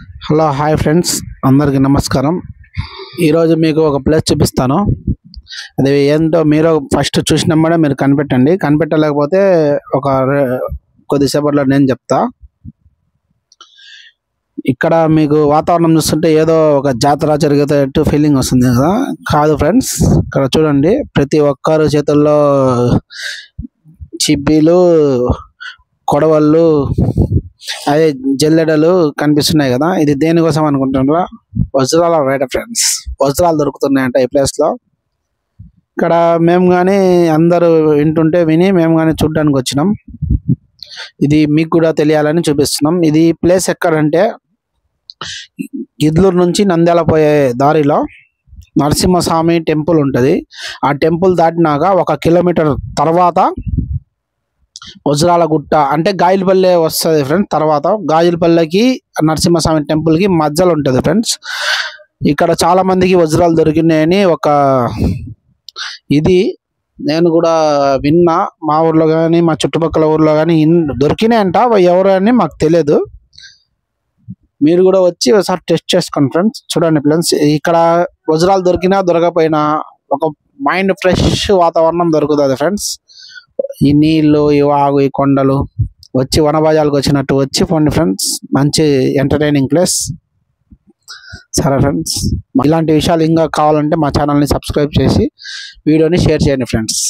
Hello hi friends, అందరికీ నమస్కారం. ఈరోజు మీకు ఒక ప్లేస్ చూపిస్తాను. అది ఏంటో మీరు ఫస్ట్ చూసినప్పుడే మీరు కనిపెట్టండి. కనిపెట్టలేకపోతే కొద్దిసేపట్లో నేను చెప్తా. ఇక్కడ మీకు వాతావరణం చూస్తుంటే ఏదో ఒక జాతర జరిగేటట్టు ఫీలింగ్ వస్తుంది కదా. కాదు ఫ్రెండ్స్, ఇక్కడ చూడండి, ప్రతి ఒక్కరు చేతుల్లో చిబ్బీలు, కొడవళ్ళు, అదే జల్లెడలు కనిపిస్తున్నాయి కదా. ఇది దేనికోసం అనుకుంటున్నారా? వజ్రాల వేట ఫ్రెండ్స్. వజ్రాలు దొరుకుతున్నాయంట ఈ ప్లేస్లో. ఇక్కడ మేము కానీ అందరూ విని మేము కానీ చూడడానికి వచ్చినాం. ఇది మీకు కూడా తెలియాలని చూపిస్తున్నాం. ఇది ప్లేస్ ఎక్కడంటే గిద్లూరు నుంచి నంద్యాల పోయే దారిలో నరసింహస్వామి టెంపుల్ ఉంటుంది. ఆ టెంపుల్ దాటినాక 1 కిలోమీటర్ తర్వాత వజ్రాల గుట్ట అంటే గాజులపల్లె వస్తుంది ఫ్రెండ్స్. తర్వాత గాజులపల్లెకి నరసింహస్వామి టెంపుల్కి మధ్యలో ఉంటుంది ఫ్రెండ్స్. ఇక్కడ చాలా మందికి వజ్రాలు దొరికినాయని ఇది నేను కూడా విన్నా. మా ఊర్లో కానీ మా చుట్టుపక్కల ఊర్లో కానీ దొరికినాయంట. ఎవరు అని మాకు తెలియదు. మీరు కూడా వచ్చి ఒకసారి టెస్ట్ చేసుకోండి ఫ్రెండ్స్. చూడండి ఫ్రెండ్స్, ఇక్కడ వజ్రాలు దొరికినా దొరకపోయినా ఒక మైండ్ ఫ్రెష్ వాతావరణం దొరుకుతుంది ఫ్రెండ్స్. ఈ నీళ్ళు, ఈ వాగు, ఈ కొండలు వచ్చి వనభోజాలకు వచ్చినట్టు వచ్చి పోండి ఫ్రెండ్స్. మంచి ఎంటర్టైనింగ్ ప్లేస్. సరే ఫ్రెండ్స్, ఇలాంటి విషయాలు ఇంకా కావాలంటే మా ఛానల్ని సబ్స్క్రైబ్ చేసి వీడియోని షేర్ చేయండి ఫ్రెండ్స్.